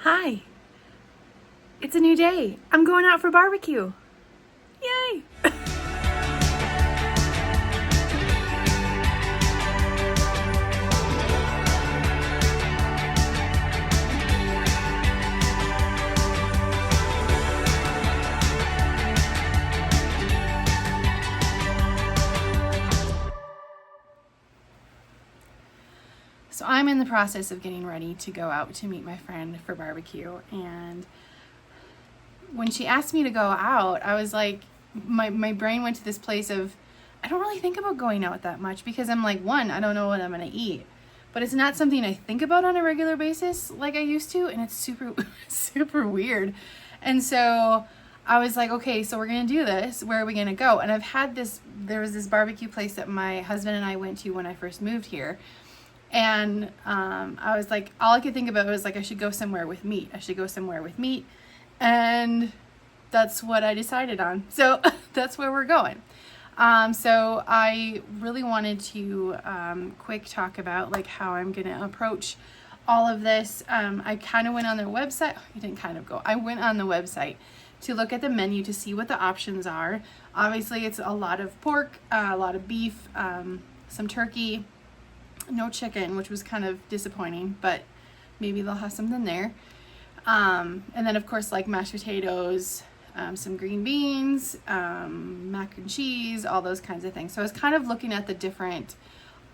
Hi, it's a new day. I'm going out for barbecue. Yay! So I'm in the process of getting ready to go out to meet my friend for barbecue, and when she asked me to go out, I was like, my brain went to this place of, I don't really think about going out that much because I'm like, one, I don't know what I'm gonna eat, but it's not something I think about on a regular basis like I used to, and it's super weird. And so I was like, okay, so we're gonna do this. Where are we gonna go? And there was this barbecue place that my husband and I went to when I first moved here. And I was like, all I could think about was like, I should go somewhere with meat. And that's what I decided on. So that's where we're going. So I really wanted to quick talk about like how I'm going to approach all of this. I kind of went on their website. I went on the website to look at the menu to see what the options are. Obviously, it's a lot of pork, a lot of beef, some turkey, no chicken, which was kind of disappointing, but maybe they'll have something there. And then of course like mashed potatoes, some green beans, mac and cheese, all those kinds of things. So I was kind of looking at the different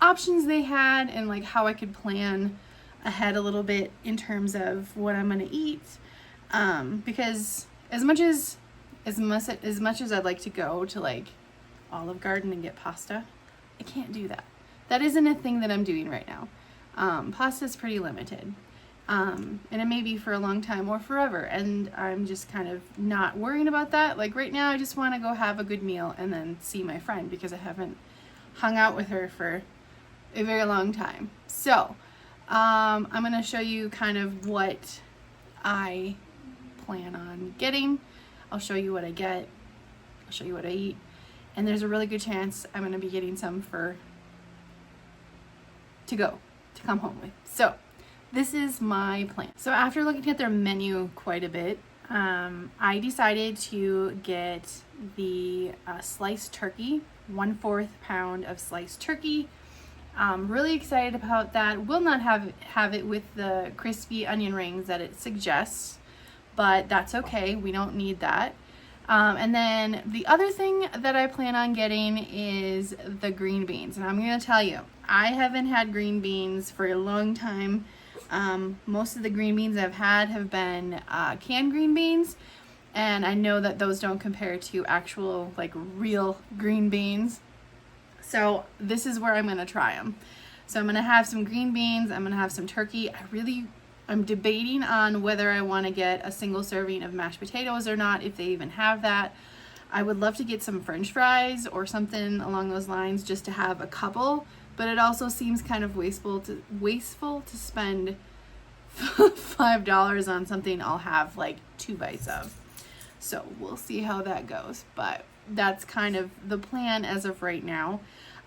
options they had and like how I could plan ahead a little bit in terms of what I'm going to eat. Because as much as I'd like to go to like Olive Garden and get pasta, I can't do that. That isn't a thing that I'm doing right now. Pasta is pretty limited. And it may be for a long time or forever. And I'm just kind of not worrying about that. Like right now, I just want to go have a good meal and then see my friend because I haven't hung out with her for a very long time. So I'm going to show you kind of what I plan on getting. I'll show you what I get. I'll show you what I eat. And there's a really good chance I'm going to be getting some to come home with. So this is my plan. So after looking at their menu quite a bit, I decided to get the sliced turkey, 1/4 pound of sliced turkey. Really excited about that. Will not have it with the crispy onion rings that it suggests, but that's okay. We don't need that. And then the other thing that I plan on getting is the green beans. And I'm going to tell you, I haven't had green beans for a long time. Most of the green beans I've had have been canned green beans. And I know that those don't compare to actual, like, real green beans. So this is where I'm going to try them. So I'm going to have some green beans. I'm going to have some turkey. I'm debating on whether I want to get a single serving of mashed potatoes or not, if they even have that. I would love to get some French fries or something along those lines just to have a couple, but it also seems kind of wasteful to spend $5 on something I'll have like 2 bites of. So we'll see how that goes, but that's kind of the plan as of right now.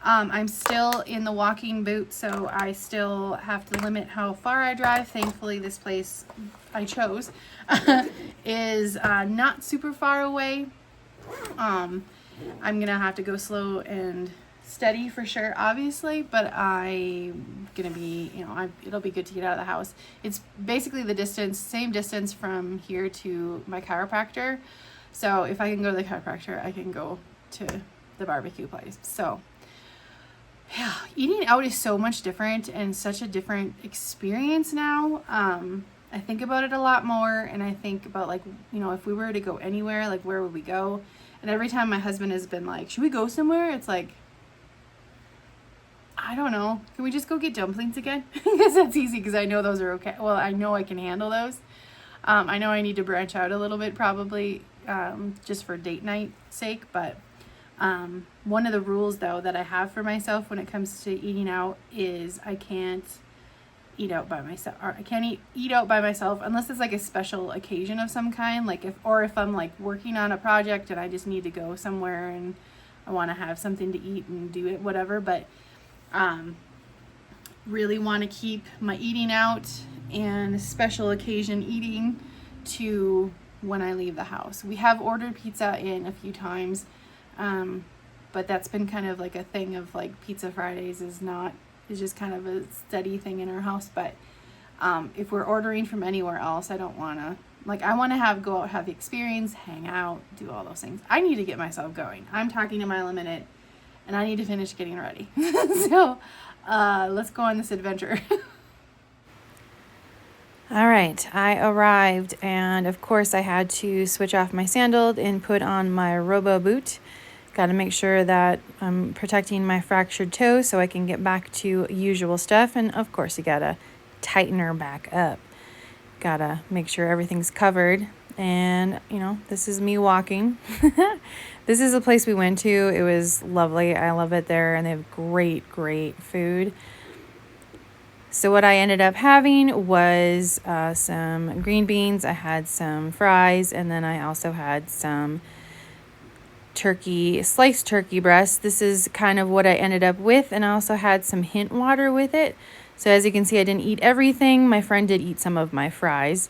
I'm still in the walking boot, so I still have to limit how far I drive. Thankfully, this place I chose is not super far away. I'm gonna have to go slow and steady for sure, obviously, but I'm gonna be, it'll be good to get out of the house. It's basically same distance from here to my chiropractor. So if I can go to the chiropractor, I can go to the barbecue place. So yeah, eating out is so much different and such a different experience now. I think about it a lot more, and I think about like, if we were to go anywhere, like where would we go? And every time my husband has been like, should we go somewhere? It's like, I don't know. Can we just go get dumplings again? Because that's easy, because I know those are okay. Well, I know I can handle those. I know I need to branch out a little bit probably just for date night sake, but one of the rules though that I have for myself when it comes to eating out is I can't eat out by myself, or I can't eat out by myself unless it's like a special occasion of some kind, like if I'm like working on a project and I just need to go somewhere and I want to have something to eat and do it, whatever. But really want to keep my eating out and special occasion eating to when I leave the house. We have ordered pizza in a few times, but that's been kind of like a thing of like Pizza Fridays is just kind of a steady thing in our house. But if we're ordering from anywhere else, I don't want to, like, I want to go out, have the experience, hang out, do all those things. I need to get myself going. I'm talking a mile a minute and I need to finish getting ready. So let's go on this adventure. All right, I arrived, and of course I had to switch off my sandal and put on my robo boot. Got to make sure that I'm protecting my fractured toe so I can get back to usual stuff. And of course you got to tighten her back up. Got to make sure everything's covered. And, you know, this is me walking. This is a place we went to. It was lovely. I love it there, and they have great, great food. So what I ended up having was some green beans. I had some fries, and then I also had some sliced turkey breast. This is kind of what I ended up with, and I also had some hint water with it. So as you can see, I didn't eat everything. My friend did eat some of my fries.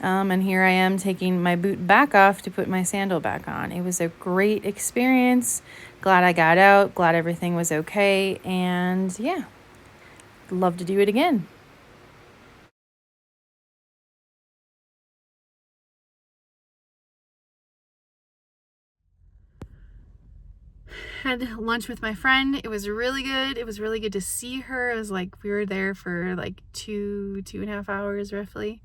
And here I am taking my boot back off to put my sandal back on. It was a great experience. Glad I got out. Glad everything was okay. And yeah, love to do it again. Had lunch with my friend. It was really good. It was really good to see her. It was like we were there for like 2.5 hours roughly.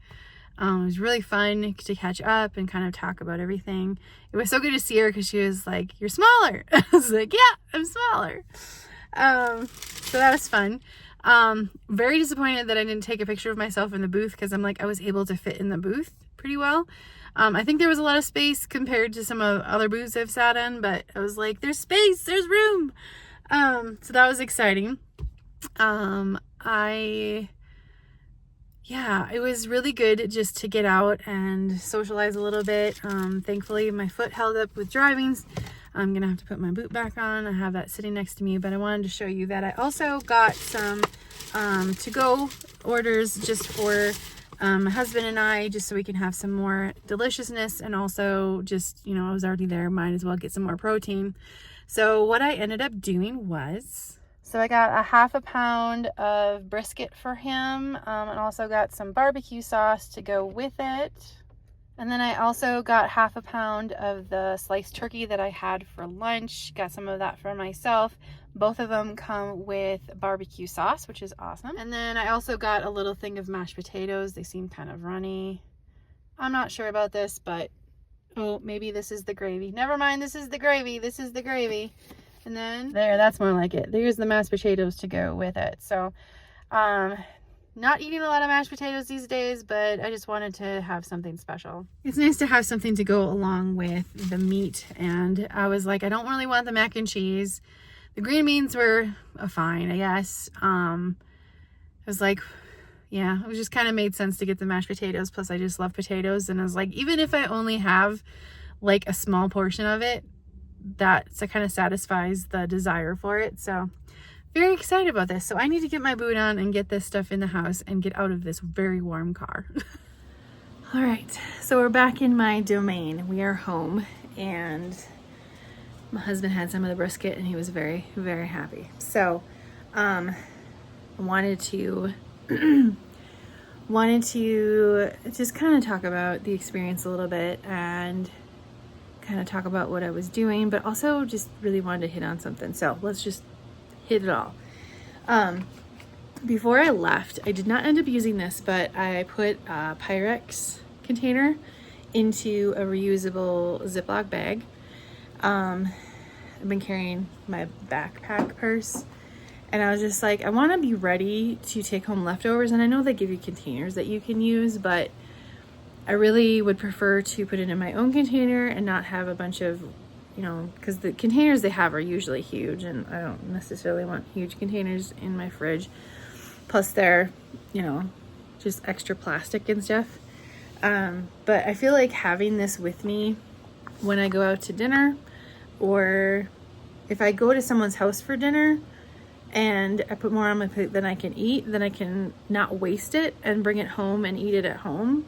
It was really fun to catch up and kind of talk about everything. It was so good to see her because she was like, "You're smaller." I was like, "Yeah, I'm smaller." So that was fun. Very disappointed that I didn't take a picture of myself in the booth because I'm like, I was able to fit in the booth pretty well. I think there was a lot of space compared to some of other booths I've sat in, but I was like, there's space, there's room. So that was exciting. It was really good just to get out and socialize a little bit. Thankfully, my foot held up with driving. I'm going to have to put my boot back on. I have that sitting next to me, but I wanted to show you that I also got some to-go orders just for my husband and I, just so we can have some more deliciousness, and also just, you know, I was already there, might as well get some more protein. So what I ended up doing was, so I got a 1/2 pound of brisket for him, and also got some barbecue sauce to go with it. And then I also got 1/2 pound of the sliced turkey that I had for lunch. Got some of that for myself. Both of them come with barbecue sauce, which is awesome. And then I also got a little thing of mashed potatoes. They seem kind of runny. I'm not sure about this, but oh, maybe this is the gravy. Never mind, this is the gravy. This is the gravy. And then there, that's more like it. There's the mashed potatoes to go with it. So, not eating a lot of mashed potatoes these days, but I just wanted to have something special. It's nice to have something to go along with the meat. And I was like, I don't really want the mac and cheese. The green beans were fine, I guess. I was like, yeah, it just kind of made sense to get the mashed potatoes. Plus, I just love potatoes. And I was like, even if I only have like a small portion of it, that kind of satisfies the desire for it. So very excited about this. So I need to get my boot on and get this stuff in the house and get out of this very warm car. All right, so we're back in my domain. We are home, and my husband had some of the brisket and he was very, very happy. So I wanted to just kind of talk about the experience a little bit and kind of talk about what I was doing, but also just really wanted to hit on something. So let's just hit it all. Before I left, I did not end up using this, but I put a Pyrex container into a reusable Ziploc bag. I've been carrying my backpack purse, and I was just like, I want to be ready to take home leftovers. And I know they give you containers that you can use, but I really would prefer to put it in my own container and not have a bunch of, you know, because the containers they have are usually huge, and I don't necessarily want huge containers in my fridge. Plus they're, you know, just extra plastic and stuff. But I feel like having this with me when I go out to dinner, or if I go to someone's house for dinner, and I put more on my plate than I can eat, then I can not waste it and bring it home and eat it at home.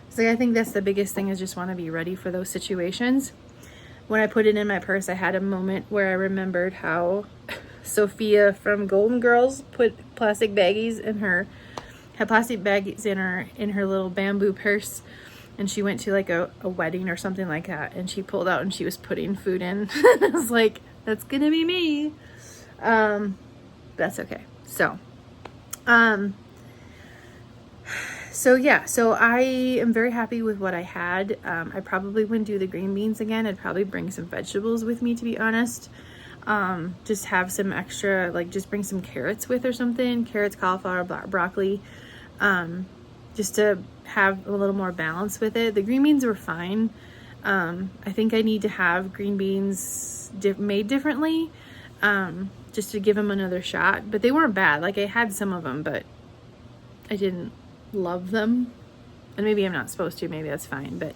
So I think that's the biggest thing, is just want to be ready for those situations. When I put it in my purse, I had a moment where I remembered how Sophia from Golden Girls put plastic baggies in her little bamboo purse, and she went to like a wedding or something like that, and she pulled out and she was putting food in. I was like, that's gonna be me. That's okay. So yeah, so I am very happy with what I had. I probably wouldn't do the green beans again. I'd probably bring some vegetables with me, to be honest. Just have some extra, like just bring some carrots with or something, carrots, cauliflower, broccoli, just to have a little more balance with it. The green beans were fine. I think I need to have green beans made differently, just to give them another shot, but they weren't bad. Like I had some of them, but I didn't love them, and maybe I'm not supposed to, maybe that's fine, but,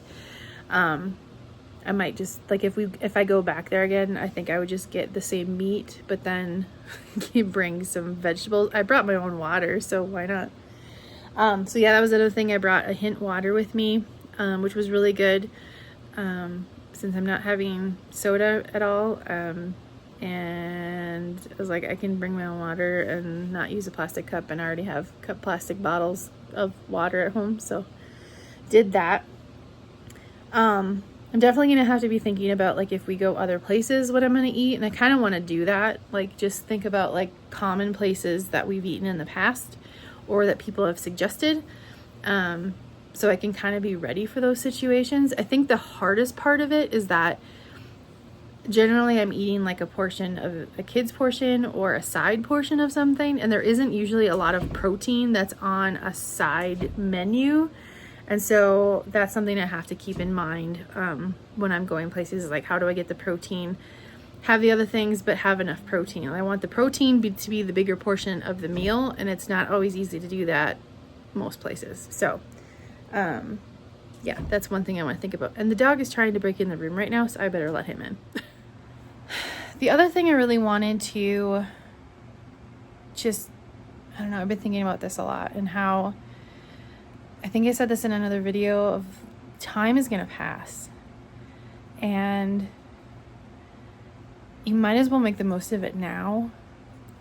I might just, like, if I go back there again, I think I would just get the same meat, but then bring some vegetables. I brought my own water, so why not? So yeah, that was another thing. I brought a hint water with me, which was really good, since I'm not having soda at all. And I was like, I can bring my own water and not use a plastic cup, and I already have plastic bottles of water at home, so did that. I'm definitely going to have to be thinking about, like, if we go other places, what I'm going to eat. And I kind of want to do that. Like, just think about, like, common places that we've eaten in the past or that people have suggested. So I can kind of be ready for those situations. I think the hardest part of it is that generally I'm eating like a portion of a kid's portion or a side portion of something. And there isn't usually a lot of protein that's on a side menu. And so that's something I have to keep in mind when I'm going places, like how do I get the protein, have the other things, but have enough protein. I want the protein to be the bigger portion of the meal, and it's not always easy to do that most places. So yeah, that's one thing I want to think about. And the dog is trying to break in the room right now, so I better let him in. The other thing I really wanted to just, I don't know, I've been thinking about this a lot, and how, I think I said this in another video, of time is going to pass, and you might as well make the most of it now.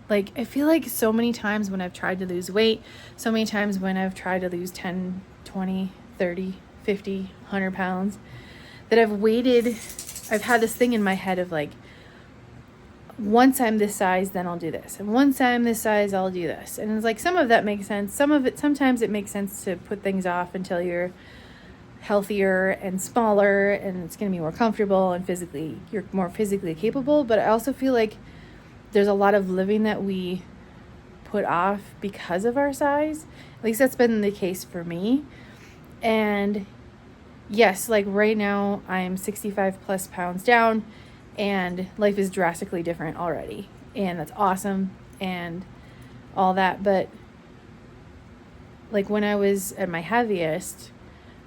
Like, I feel like so many times when I've tried to lose weight, so many times when I've tried to lose 10, 20, 30, 50, 100 pounds, that I've had this thing in my head of like, once I'm this size, then I'll do this. And once I'm this size, I'll do this. And it's like, some of that makes sense. Sometimes it makes sense to put things off until you're healthier and smaller and it's going to be more comfortable and you're more physically capable. But I also feel like there's a lot of living that we put off because of our size. At least that's been the case for me. And yes, like right now I'm 65 plus pounds down, and life is drastically different already, and that's awesome and all that. But like when I was at my heaviest,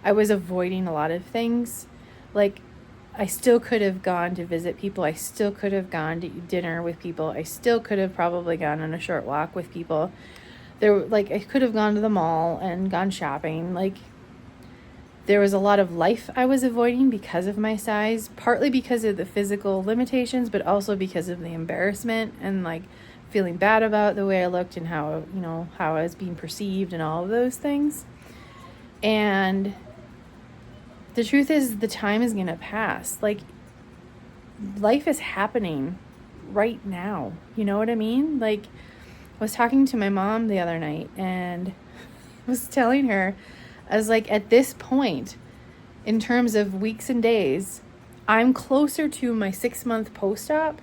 I was avoiding a lot of things. Like, I still could have gone to visit people. I still could have gone to eat dinner with people. I still could have probably gone on a short walk with people. I could have gone to the mall and gone shopping. Like, there was a lot of life I was avoiding because of my size, partly because of the physical limitations, but also because of the embarrassment and like feeling bad about the way I looked and how I was being perceived and all of those things. And the truth is, the time is going to pass. Like, life is happening right now. You know what I mean? Like, I was talking to my mom the other night, and I was telling her, I was like, at this point, in terms of weeks and days, I'm closer to my 6-month post-op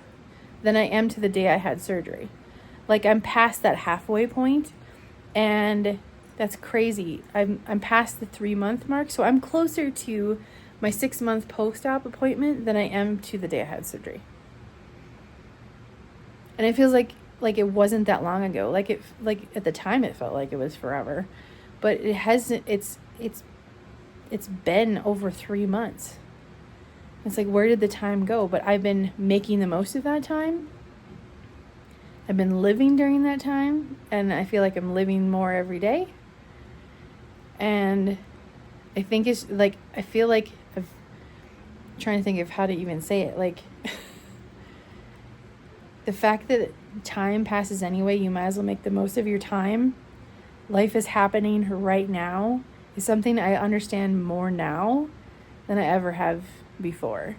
than I am to the day I had surgery. Like, I'm past that halfway point, and that's crazy. I'm past the 3-month mark, so I'm closer to my 6-month post-op appointment than I am to the day I had surgery. And it feels like it wasn't that long ago. Like at the time it felt like it was forever. But it hasn't. It's been over 3 months. It's like, where did the time go? But I've been making the most of that time. I've been living during that time, and I feel like I'm living more every day. And I think it's like, I feel like I'm trying to think of how to even say it. Like, the fact that time passes anyway, you might as well make the most of your time. Life is happening right now is something I understand more now than I ever have before.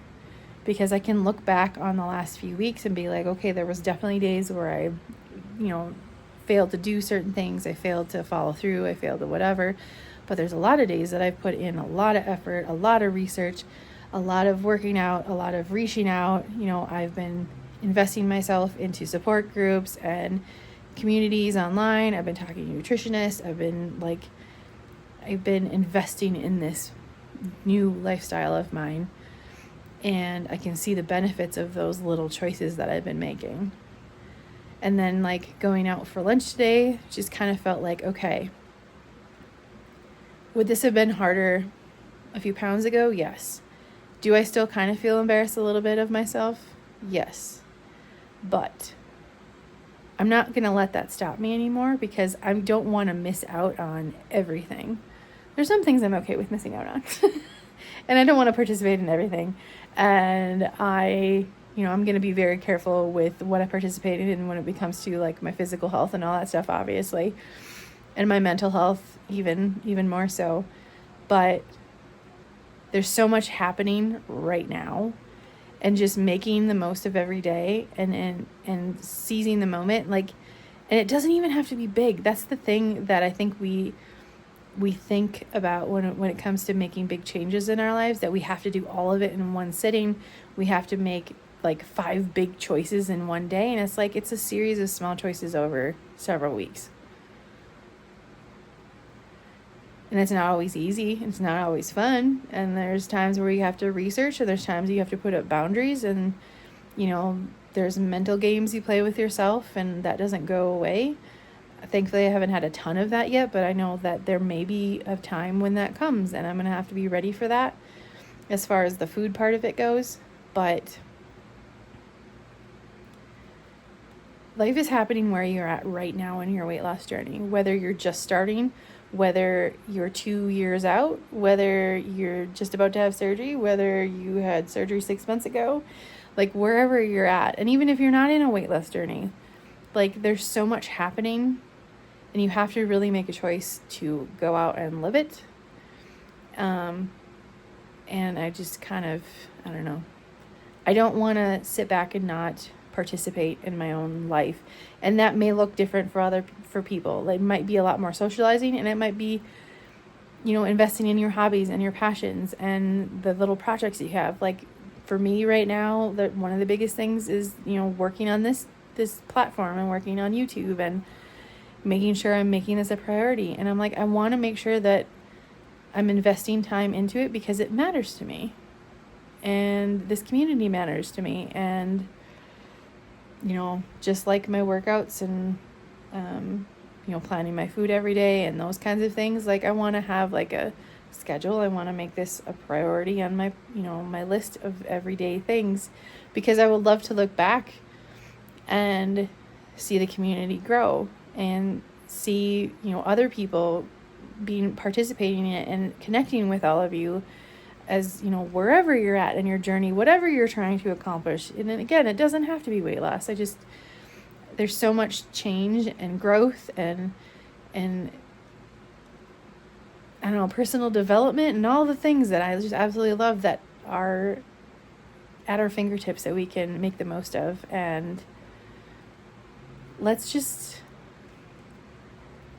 Because I can look back on the last few weeks and be like, okay, there was definitely days where I, failed to do certain things. I failed to follow through. I failed to whatever. But there's a lot of days that I've put in a lot of effort, a lot of research, a lot of working out, a lot of reaching out. I've been investing myself into support groups and communities online. I've been talking to nutritionists. I've been investing in this new lifestyle of mine. And I can see the benefits of those little choices that I've been making. And then going out for lunch today just kind of felt like, okay, would this have been harder a few pounds ago? Yes. Do I still kind of feel embarrassed a little bit of myself? Yes. But I'm not going to let that stop me anymore, because I don't want to miss out on everything. There's some things I'm okay with missing out on. And I don't want to participate in everything. And I'm going to be very careful with what I participate in when it comes to my physical health and all that stuff, obviously. And my mental health, even more so. But there's so much happening right now, and just making the most of every day and seizing the moment. And it doesn't even have to be big. That's the thing that I think we think about when it comes to making big changes in our lives, that we have to do all of it in one sitting. We have to make 5 big choices in one day. And it's a series of small choices over several weeks. And it's not always easy. It's not always fun. And there's times where you have to research, or there's times you have to put up boundaries, and, there's mental games you play with yourself, and that doesn't go away. Thankfully, I haven't had a ton of that yet, but I know that there may be a time when that comes, and I'm going to have to be ready for that as far as the food part of it goes. But life is happening where you're at right now in your weight loss journey, whether you're just starting, whether you're 2 years out, whether you're just about to have surgery, whether you had surgery 6 months ago, wherever you're at. And even if you're not in a weight loss journey, there's so much happening, and you have to really make a choice to go out and live it. And I just I don't know. I don't want to sit back and not participate in my own life. And that may look different for people. It might be a lot more socializing, and it might be, investing in your hobbies and your passions and the little projects you have. For me right now, one of the biggest things is, working on this platform and working on YouTube and making sure I'm making this a priority. And I'm I want to make sure that I'm investing time into it, because it matters to me, and this community matters to me. And, just like my workouts and, planning my food every day and those kinds of things, I want to have a schedule. I want to make this a priority on my, my list of everyday things, because I would love to look back and see the community grow, and see, other people participating in it and connecting with all of you, as, wherever you're at in your journey, whatever you're trying to accomplish. And then again, it doesn't have to be weight loss. There's so much change and growth and I don't know, personal development and all the things that I just absolutely love, that are at our fingertips, that we can make the most of. And let's just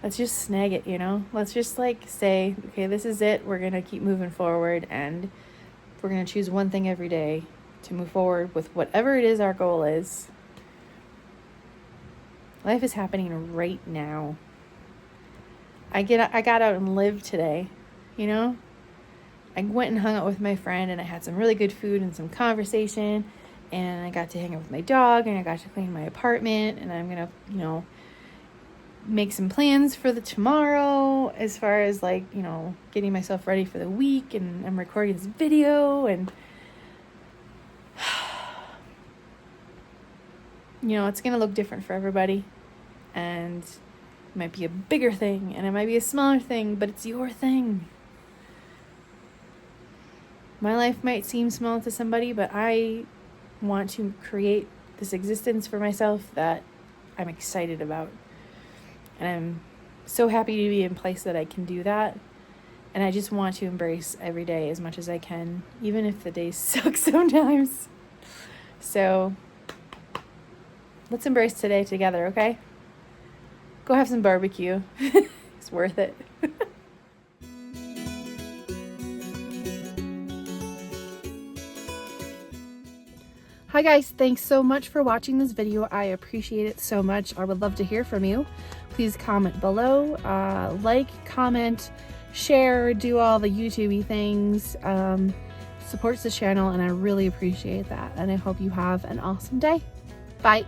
snag it, let's just say, okay, this is it. We're going to keep moving forward, and we're going to choose one thing every day to move forward with whatever it is our goal is. Life is happening right now. I got out and lived today, I went and hung out with my friend, and I had some really good food and some conversation, and I got to hang out with my dog, and I got to clean my apartment, and I'm going to, make some plans for the tomorrow, as far as getting myself ready for the week, and I'm recording this video, and you know, it's going to look different for everybody. And it might be a bigger thing and it might be a smaller thing, but it's your thing. My life might seem small to somebody, but I want to create this existence for myself that I'm excited about. And I'm so happy to be in a place that I can do that. And I just want to embrace every day as much as I can, even if the days suck sometimes. So let's embrace today together, okay? Go have some barbecue. It's worth it. Hi guys, thanks so much for watching this video. I appreciate it so much. I would love to hear from you. Please comment below, like, comment, share, do all the YouTube-y things. Supports the channel and I really appreciate that. And I hope you have an awesome day. Bye.